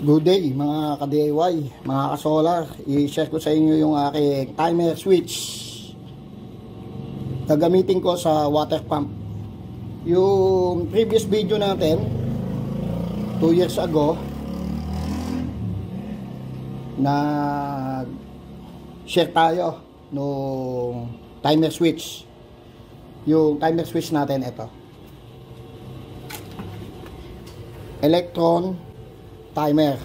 Good day mga ka-DIY, mga ka-solar. I-share ko sa inyo yung aking timer switch. Gagamitin ko sa water pump. Yung previous video natin 2 years ago na share tayo nung timer switch. Yung timer switch natin ito, Electron timer.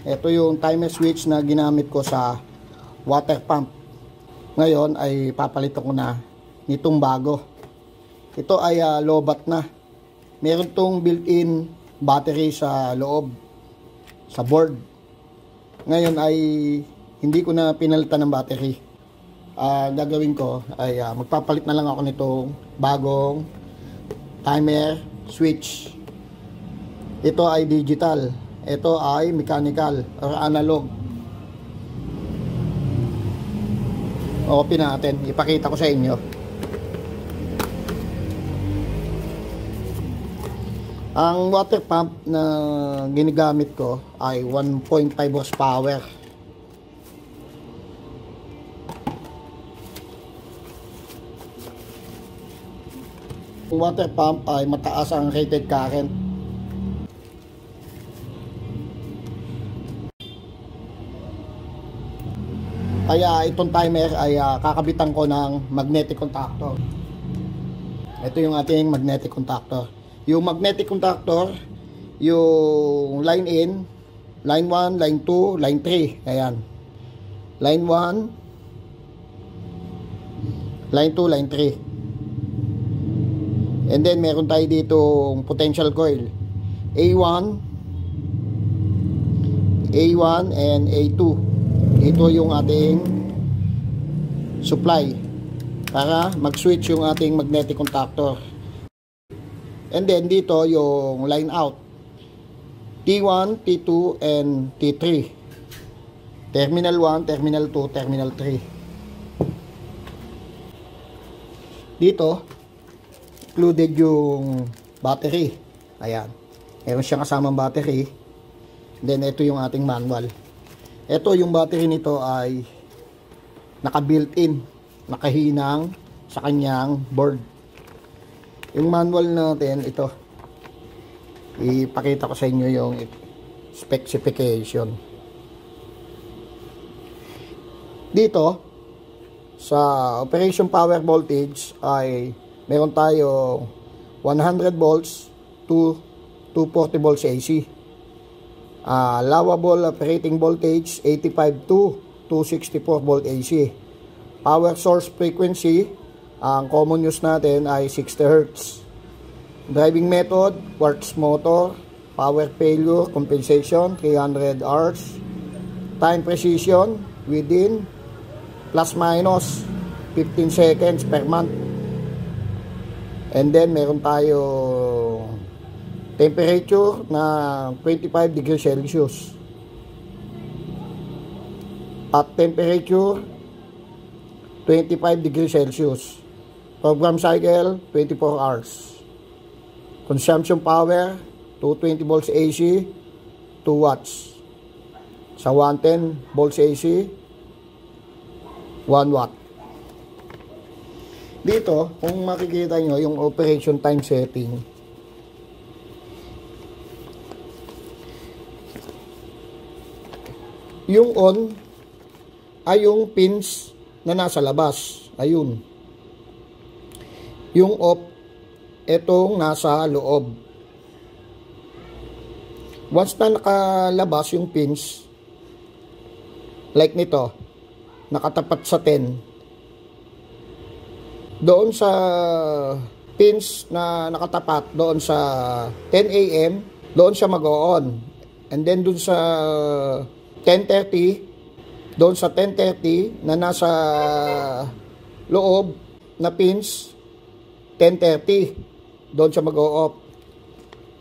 Ito yung timer switch na ginamit ko sa water pump. Ngayon ay papalitan ko na nitong bago. Ito ay lobat na. Meron tong built-in battery sa loob, sa board. Ngayon ay hindi ko na pinalitan ng battery. Gagawin ko ay magpapalit na lang ako nitong bagong timer switch. Ito ay digital. Ito ay mechanical or analog. Open natin. Ipakita ko sa inyo. Ang water pump na ginagamit ko ay 1.5 horsepower. Ang water pump ay mataas ang rated current. Kaya itong timer ay kakabitan ko ng magnetic contactor. Ito yung ating magnetic contactor. Yung magnetic contactor, yung line in, line 1, line 2, line 3. Ayan. Line 1, line 2, line 3. And then meron tayo ditong potential coil. A1, and A2. Ito yung ating supply para mag-switch yung ating magnetic contactor. And then dito yung line out, T1, T2, and T3. Terminal 1, Terminal 2, Terminal 3. Dito included yung battery. Ayan, meron siyang kasamang battery. Then ito yung ating manual. Ito yung battery nito ay naka-built-in, nakahinang sa kanyang board. Yung manual natin, ito. Ipakita ko sa inyo yung specification. Dito, sa operation power voltage ay meron tayo 100 volts to 240 volts AC. Allowable operating voltage 85 to 264 volt AC. Power source frequency, ang common use natin ay 60 Hz. Driving method, quartz motor. Power failure compensation 300 hours. Time precision within plus minus 15 seconds per month. And then meron tayo temperature na 25 degrees Celsius at temperature 25 degrees Celsius. Program cycle 24 hours. Consumption power 220 volts AC, 2 watts. Sa 110 volts AC, 1 watt. Dito kung makikita nyo yung operation time setting, yung on ay yung pins na nasa labas. Ayun. Yung off, etong nasa loob. Once na nakalabas yung pins, like nito, nakatapat sa 10. Doon sa pins na nakatapat, doon sa 10 AM, doon siya mag-on. And then doon sa 10:30, doon sa 10:30 na nasa loob na pins, 10:30 doon siya mag-o-off.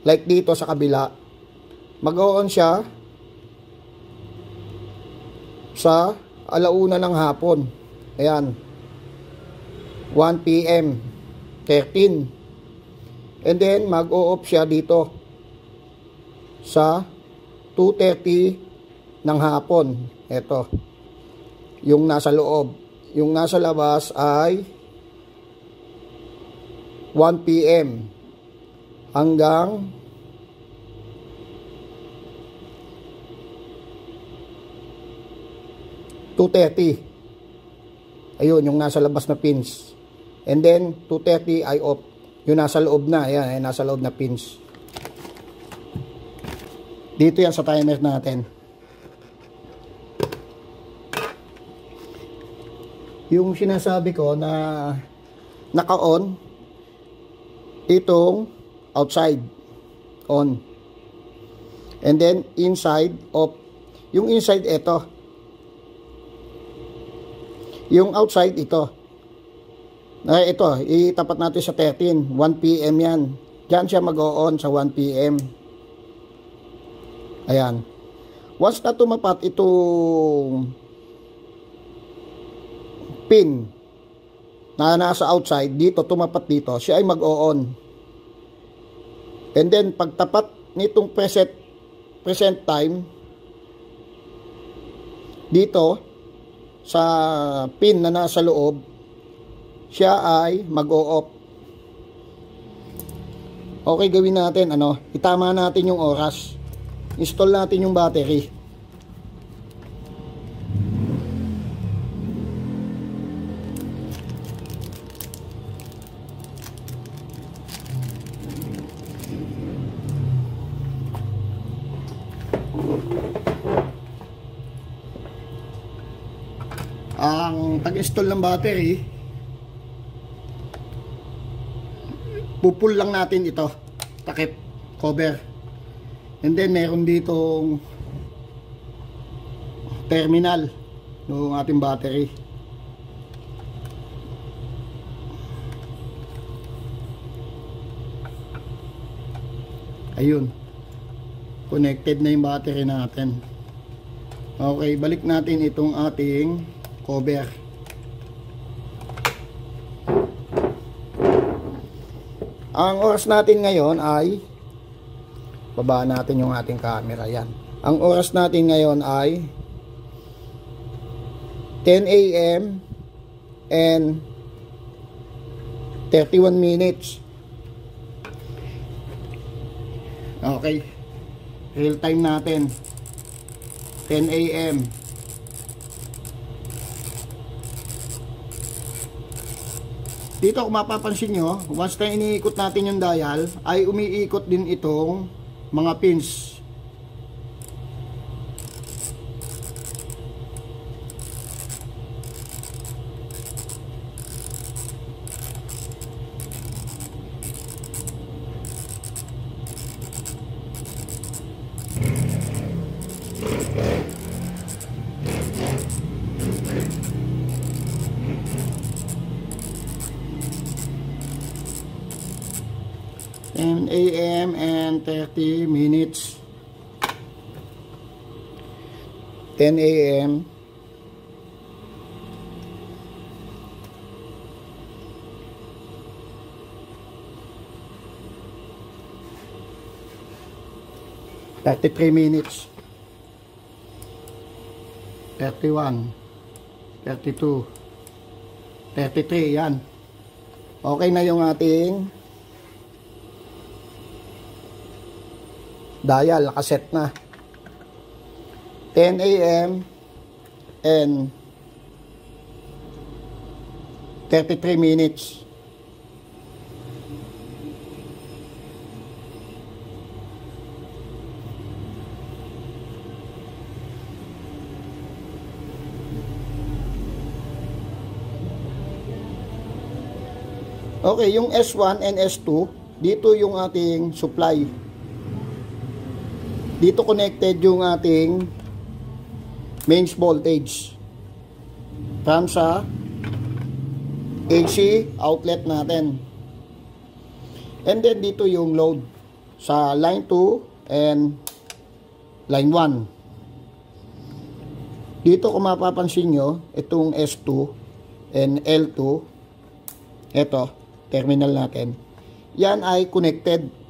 Like dito sa kabila, mag-o-on siya sa alauna ng hapon. Ayan, 1 PM 13. And then mag-o-off siya dito sa 2:30 ng hapon. Ito, yung nasa loob. Yung nasa labas ay 1 PM hanggang 2:30. Ayun, yung nasa labas na pins. And then, 2:30 ay off. Yung nasa loob na. Ayan, ay nasa loob na pins. Dito yan sa timer natin. Yung sinasabi ko na naka-on, itong outside, on. And then, inside, off. Yung inside, ito. Yung outside, ito. Ito, itapat natin sa 13. 1 PM yan. Diyan siya mag-on sa 1 PM. Ayan. Once na tumapat itong pin na nasa outside, dito, tumapat dito, siya ay mag-on. And then, pagtapat nitong present time, dito, sa pin na nasa loob, siya ay mag-o-off. Okay, gawin natin, itama natin yung oras. Install natin yung battery. Ang pag-install ng battery, pupul lang natin ito, takip, cover. And then meron ditong terminal ng ating battery. Ayun, connected na yung battery natin. Okay, balik natin itong ating cover. Ang oras natin ngayon ay, babaan natin yung ating camera, yan. Ang oras natin ngayon ay 10 AM and 31 minutes. Okay, real time natin 10 AM. Dito kung mapapansin nyo, once na iniikot natin yung dial, ay umiikot din itong mga pins. AM and 30 minutes. 10 AM. $33 minutes. 31, 32, 33, yan. Okay na yung ating dial, nakaset na. 10 AM and 33 minutes. Okay, yung S1 and S2, dito yung ating supply. Dito connected yung ating mains voltage from sa AC outlet natin. And then dito yung load sa line 2 and line 1. Dito kung mapapansin nyo, itong S2 and L2, ito, terminal natin, yan ay connected.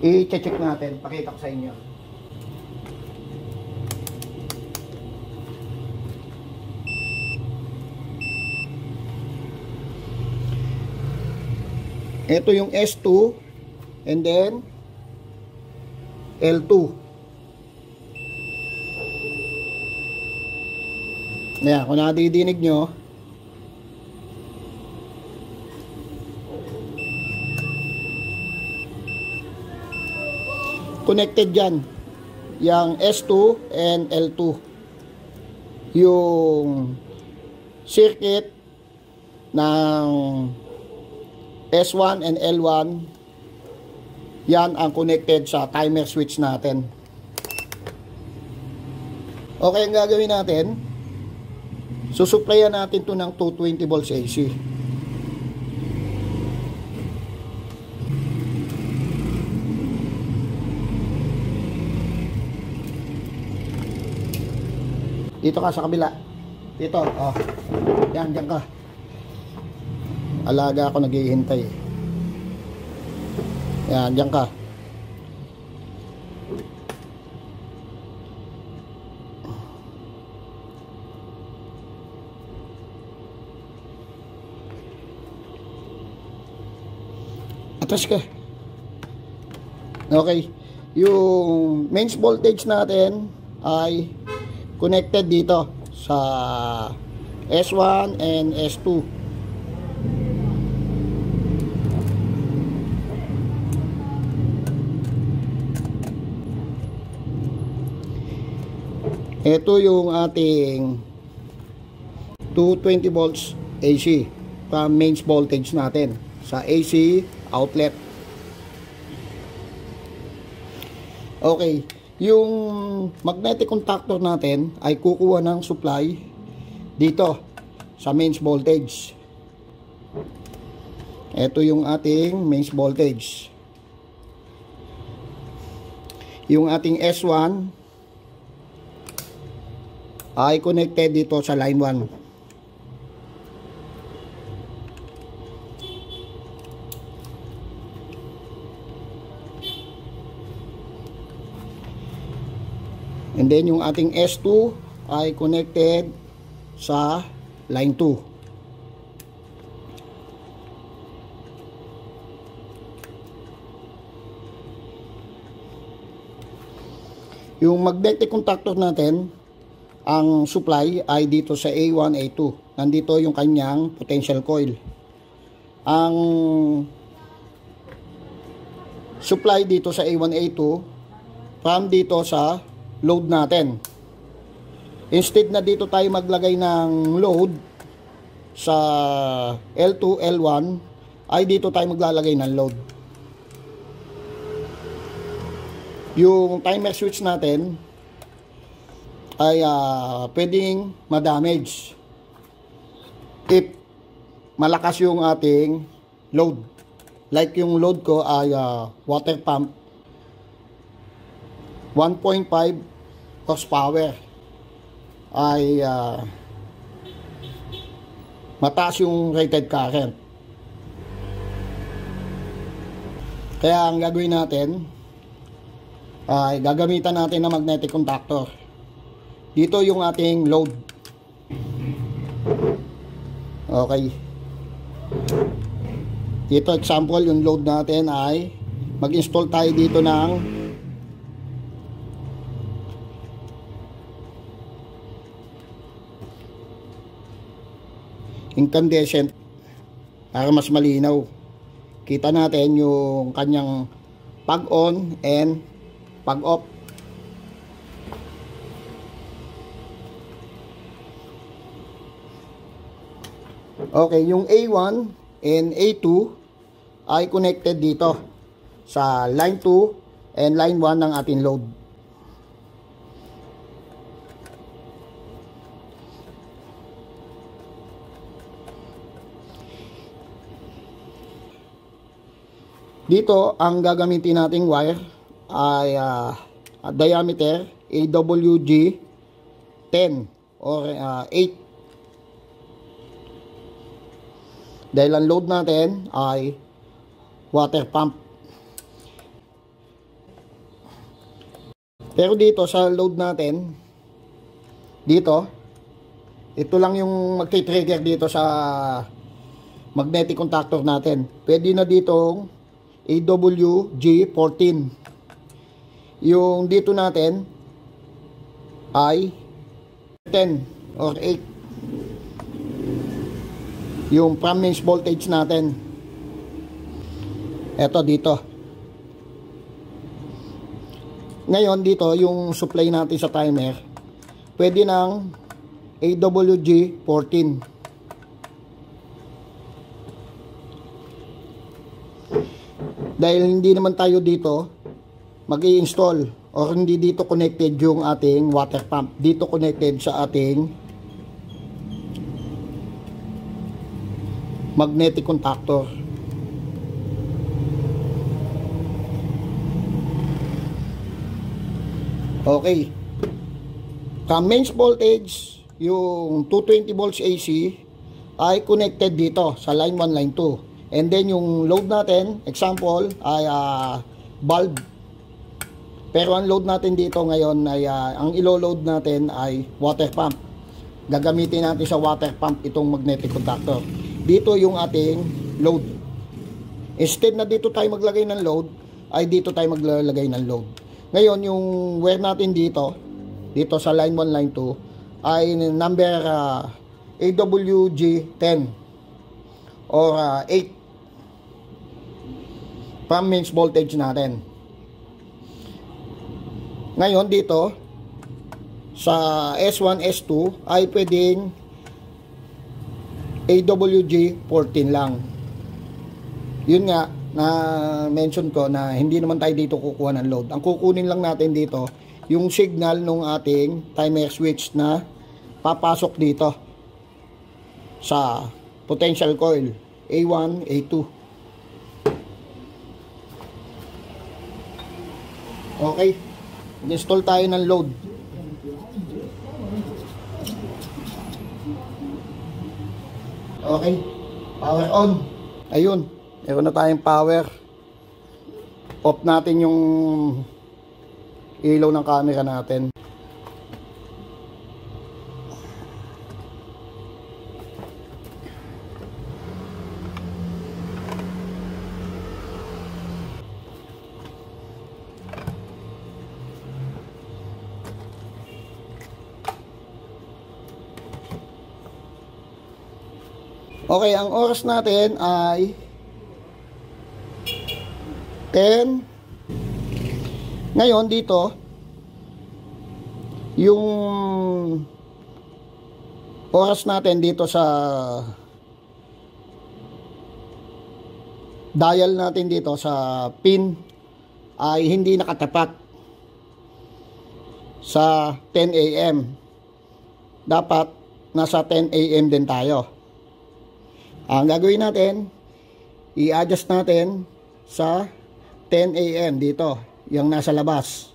I-check natin, pakita ko sa inyo. Ito yung S2 and then L2. Ayan, kung nadidinig nyo, connected dyan yung S2 and L2, yung circuit ng S1 and L1, yan ang connected sa timer switch natin. Okay, ang gagawin natin, susuplayan natin to ng 220 volts AC. Dito ka sa kabila. Dito, oh. Yan, diyan ka. Alaga ako naghihintay. Yan, diyan ka. Atras ka. Okay. Yung mains voltage natin ay connected dito sa S1 and S2. Ito yung ating 220 volts AC pa mains voltage natin sa AC outlet. Okay, yung magnetic contactor natin ay kukuha ng supply dito sa mains voltage. Ito yung ating mains voltage. Yung ating S1 ay connected dito sa line 1. And then yung ating S2 ay connected sa line 2. Yung magnetic contactor natin, ang supply ay dito sa A1, A2. Nandito yung kanyang potential coil. Ang supply dito sa A1, A2 from dito sa load natin. Instead na dito tayo maglagay ng load sa L2, L1, ay dito tayo maglalagay ng load. Yung timer switch natin ay pwedeng ma-damage if malakas yung ating load. Like yung load ko ay water pump 1.5 horsepower, ay mataas yung rated current. Kaya ang gagawin natin ay gagamitan natin ng magnetic contactor. Dito yung ating load. Okay. Dito example, yung load natin ay mag-install tayo dito ng incandescent para mas malinaw. Kita natin yung kanyang pag-on and pag-off. Okay, yung A1 and A2 ay connected dito sa line 2 and line 1 ng ating load. Dito, ang gagamitin nating wire ay diameter AWG 10 or 8. Dahil ang load natin ay water pump. Pero dito sa load natin, dito, ito lang yung magti-trigger dito sa magnetic contactor natin. Pwede na ditong AWG14. Yung dito natin ay 10 or 8. Yung from mains voltage natin. Eto dito. Ngayon dito yung supply natin sa timer, pwede ng AWG14. Dahil hindi naman tayo dito mag-i-install or hindi dito connected yung ating water pump. Dito connected sa ating magnetic contactor. Okay. From mains voltage, yung 220 volts AC ay connected dito sa line 1, line 2. And then yung load natin, example, ay bulb. Pero ang load natin dito ngayon ay ang ilo-load natin ay water pump. Gagamitin natin sa water pump itong magnetic contactor. Dito yung ating load. Instead na dito tayo maglagay ng load, ay dito tayo maglalagay ng load. Ngayon, yung wire natin dito sa line 1, line 2, ay number AWG10 or 8 from mains voltage natin. Ngayon, dito sa S1, S2 ay pwedeng AWG14 lang. Yun nga, na mention ko na hindi naman tayo dito kukuha ng load. Ang kukunin lang natin dito yung signal ng ating timer switch na papasok dito sa potential coil A1, A2. Okay, install tayo ng load. Okay, power on. Ayun, meron na tayong power. Off natin yung ilaw ng camera natin. Okay, ang oras natin ay 10. Ngayon dito, yung oras natin dito sa dial natin dito sa pin ay hindi nakatapat sa 10 AM. Dapat nasa 10 AM din tayo. Ang gagawin natin, i-adjust natin sa 10 AM dito, yung nasa labas.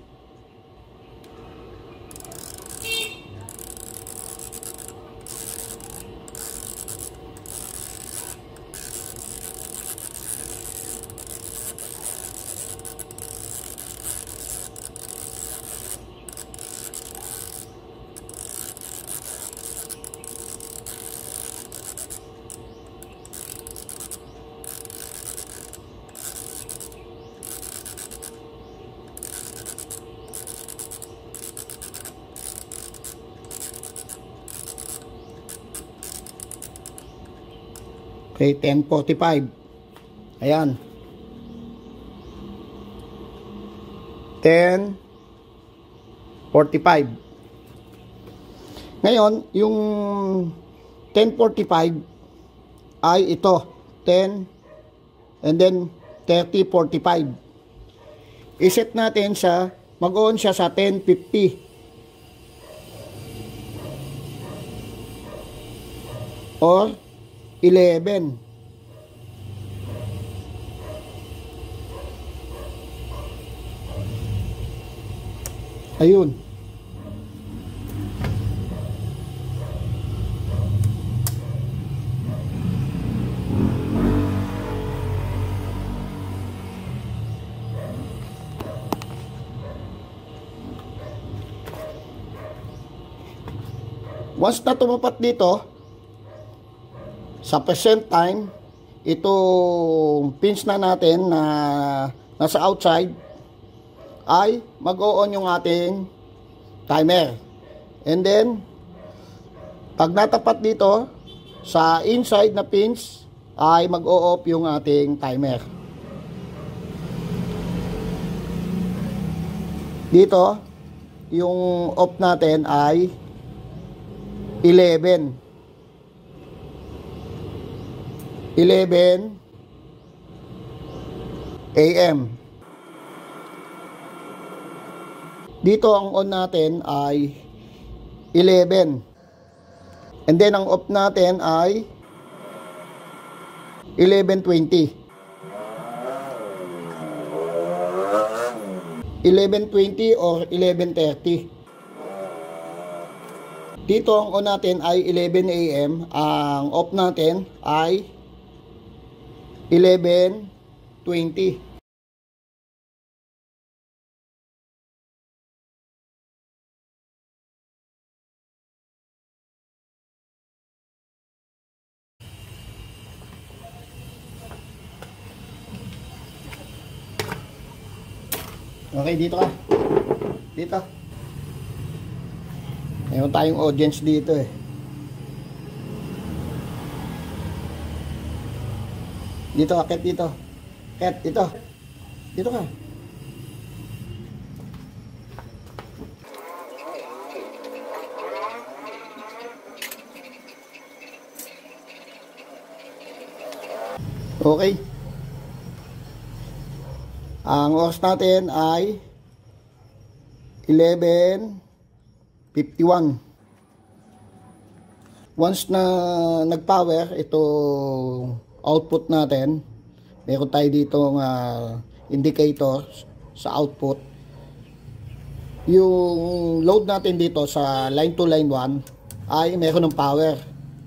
Okay, 10:45. Ayan. 10:45. Ngayon, yung 10:45 ay ito, 10 and then 30:45. I-set natin sa, mag-on siya sa 10:50 or 11. Ayun. Once na tumapat dito, sa present time, itong pins na natin na nasa outside ay mag-o-on yung ating timer. And then, pag natapat dito, sa inside na pins ay mag-o-off yung ating timer. Dito, yung off natin ay 11 AM. Dito ang on natin ay 11. And then ang off natin ay 11:20. 11:20 or 11:30. Dito ang on natin ay 11 AM. Ang off natin ay 11:20. Okay, dito ka. Dito. Mayroon tayong audience dito eh. Dito, akit dito. Akit, dito. Dito ka. Okay. Ang oras natin ay 11:51. Once na nag-power itong output natin, meron tayo ditong indicator sa output. Yung load natin dito sa line 2, line 1 ay meron ng power.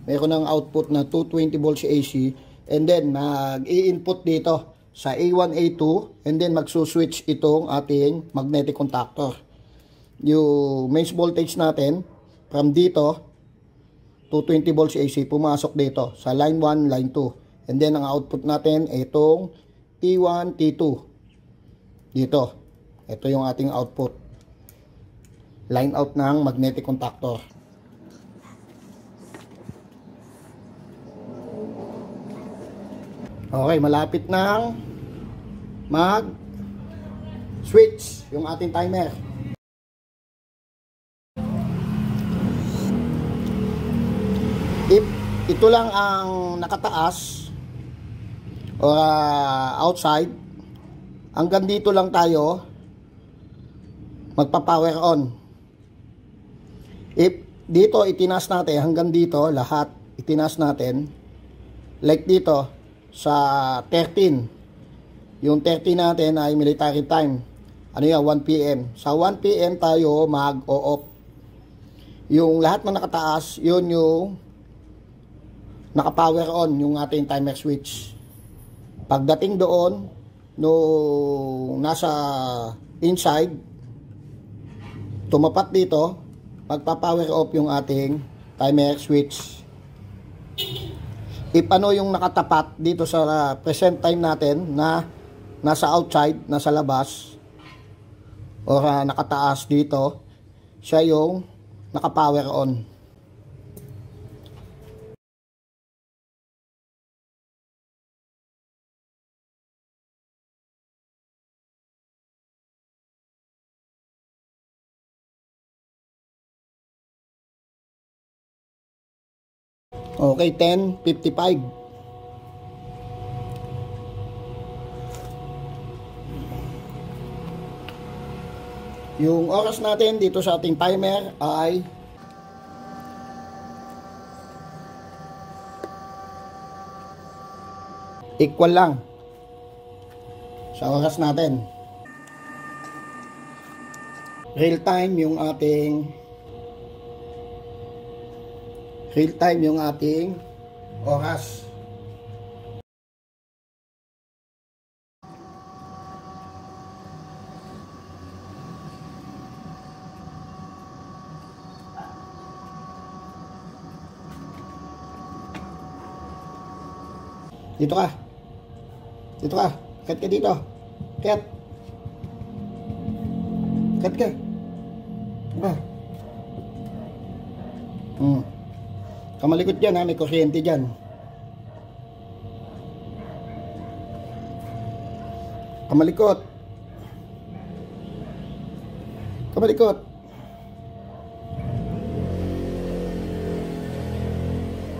Meron ng output na 220 volts AC, and then nag-i-input dito sa A1, A2, and then magsuswitch itong ating magnetic contactor. Yung mains voltage natin from dito 220 volts AC pumasok dito sa line 1, line 2, and then ang output natin itong T1, T2 dito. Ito yung ating output, line out ng magnetic contactor. Okay, malapit nang mag-switch yung ating timer. If ito lang ang nakataas or outside, hanggang dito lang tayo magpa-power on. If dito itinas natin, hanggang dito lahat itinas natin, like dito sa 13, yung 13 natin ay military time, ano yan, 1 PM. Sa 1 PM tayo mag-o-off. Yung lahat ng nakataas, yun yung naka-power on yung ating timer switch. Pagdating doon, nung nasa inside, tumapat dito, magpa-power off yung ating timer switch. If ano yung nakatapat dito sa present time natin na nasa outside, nasa labas, o nakataas dito, siya yung naka-power on. Okay, 10:55. Yung oras natin dito sa ating timer ay equal lang sa oras natin. Real time yung ating oras. Dito ka. Dito ka. Kat ka dito. Kat. Kat ka. Diba? Kamalikot dyan ha. May kuryente dyan. Kamalikot. Kamalikot.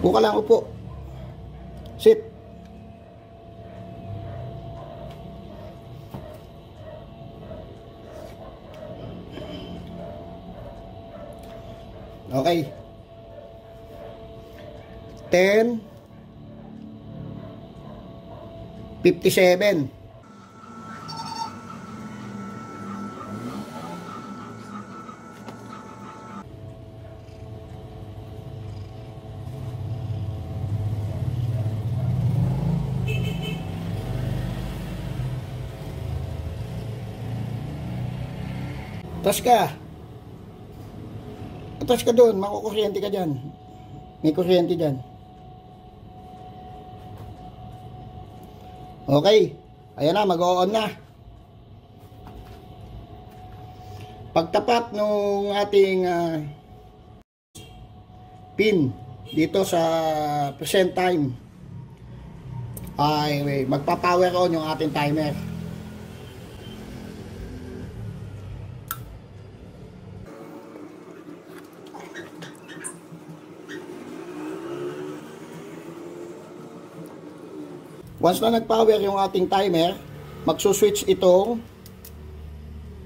Upo ka lang, upo. Sit. Okay. 10:57. Atras ka. Atras ka doon. Makukuryente ka dyan. May kuryente dyan. Okay. Ayan na. Mag-on na. Pagtapat nung ating pin dito sa present time ay magpa-power on yung ating timer. Once na nag-power yung ating timer, magsuswitch itong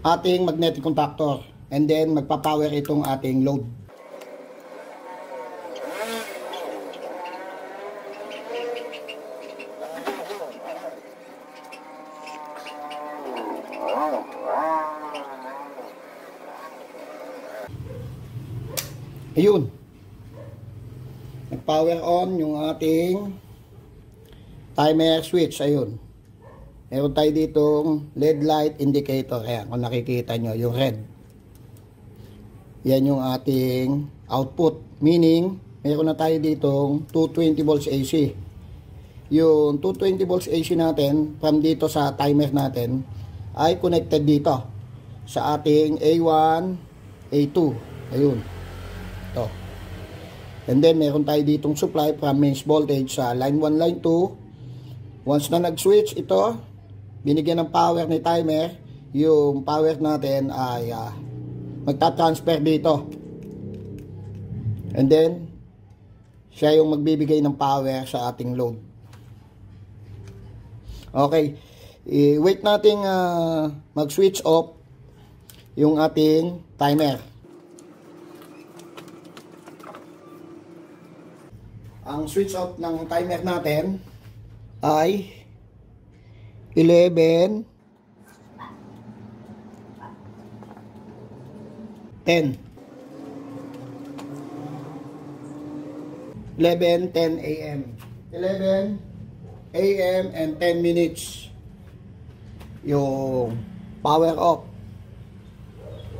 ating magnetic contactor. And then, magpa-power itong ating load. Ayun. Nag-power on yung ating timer switch, ayun. Meron tayo ditong LED light indicator. Ayan, kung nakikita nyo, yung red. Yan yung ating output. Meaning, meron na tayo ditong 220 volts AC. Yung 220 volts AC natin, from dito sa timer natin, ay connected dito sa ating A1, A2. Ayun. Ito. And then, meron tayo ditong supply from mains voltage sa line 1, line 2. Once na nag-switch ito, binigyan ng power ni timer, yung power natin ay magta-transfer dito. And then, siya yung magbibigay ng power sa ating load. Okay, wait natin mag-switch off yung ating timer. Ang switch off ng timer natin ay 11:10 a.m. 11 a.m. and 10 minutes yung power off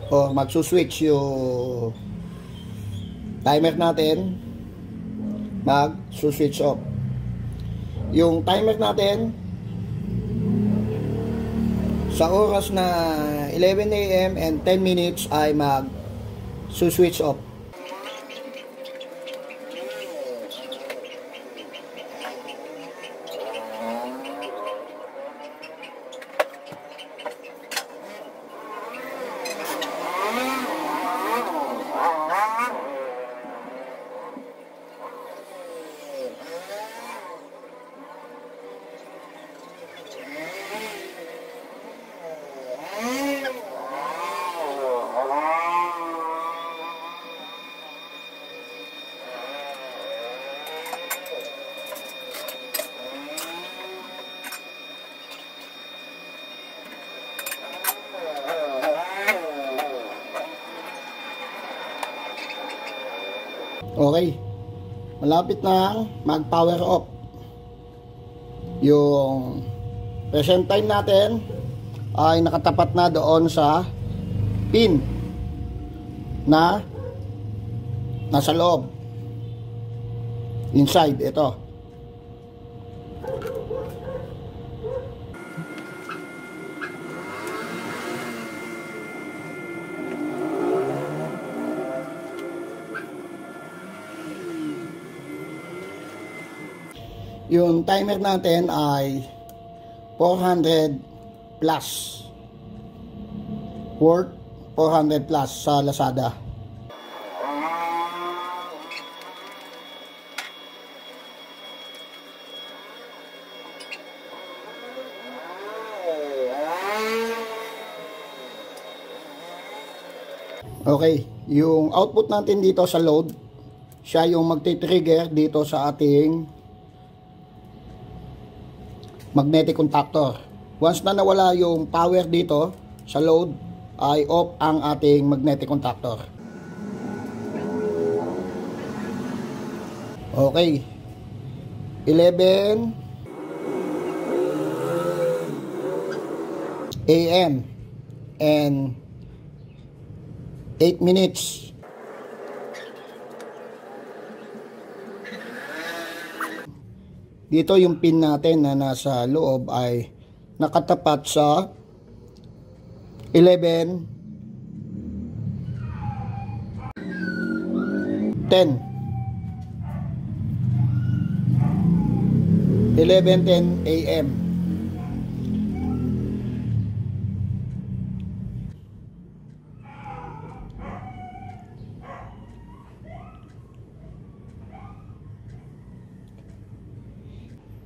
o magsuswitch yung timer natin, magsuswitch off. Yung timer natin sa oras na 11 a.m. and 10 minutes ay mag-switch off. Okay, malapit na mag-power off. Yung present time natin ay nakatapat na doon sa pin na nasa loob. Inside, ito. Yung timer natin ay 400 plus. Worth 400 plus sa Lazada. Okay, yung output natin dito sa load, siya yung magti-trigger dito sa ating magnetic contactor. Once na nawala yung power dito sa load, ay off ang ating magnetic contactor. Okay, 11 AM and 8 minutes. Dito yung pin natin na nasa loob ay nakatapat sa 11 10 AM.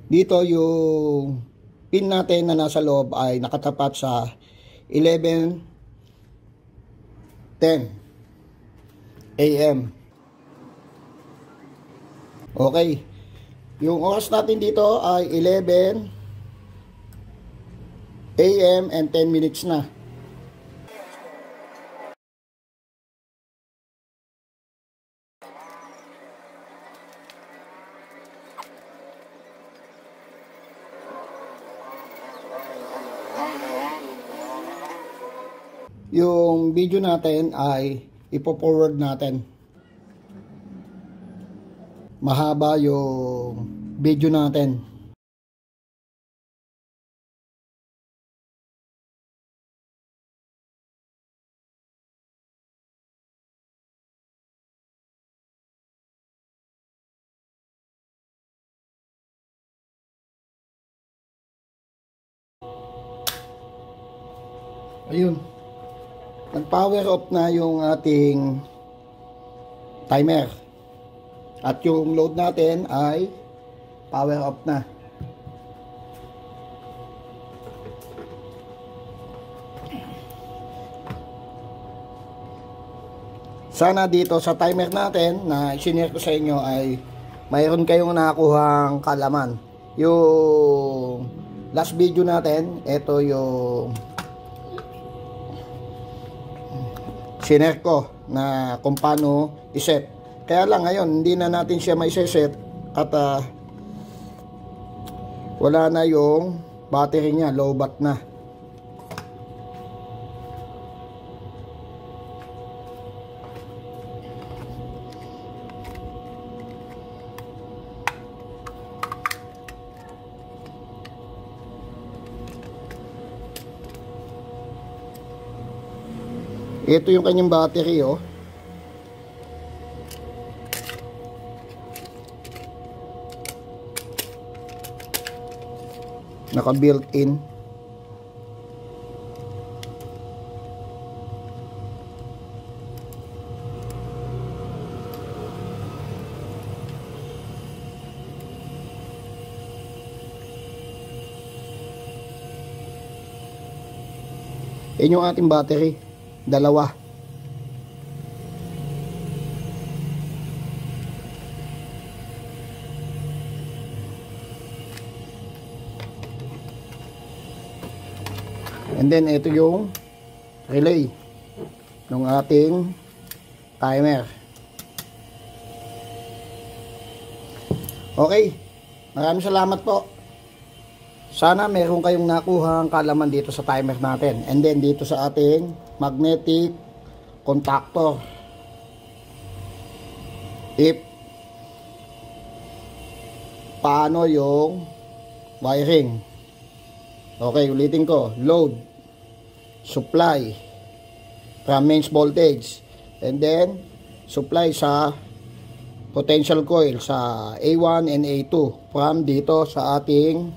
Dito yung pin natin na nasa loob ay nakatapat sa 11:10 AM. Okay. Yung oras natin dito ay 11 AM and 10 minutes na. Yung video natin ay ipo-forward natin. Mahaba yung video natin. Ayun. Nag-power off na yung ating timer. At yung load natin ay power off na. Sana dito sa timer natin na isinare ko sa inyo ay mayroon kayong nakuhang kalaman. Yung last video natin, ito yung sinare ko na kung paano iset. Kaya lang ngayon hindi na natin siya maiset at wala na yung battery niya, low bat na. Ito yung kanyang battery, oh. Naka built-in. Yan yung ating battery. Dalawa. And then ito yung relay ng ating timer. Okay. Maraming salamat po. Sana meron kayong nakuhang kalaman dito sa timer natin. And then dito sa ating magnetic contactor. If paano yung wiring. Okay, ulitin ko. Load, supply from mains voltage, and then supply sa potential coil sa A1 and A2 from dito sa ating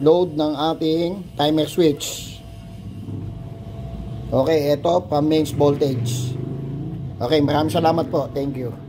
load ng ating timer switch. Okay, ito from mains voltage. Okay, maraming salamat po. Thank you.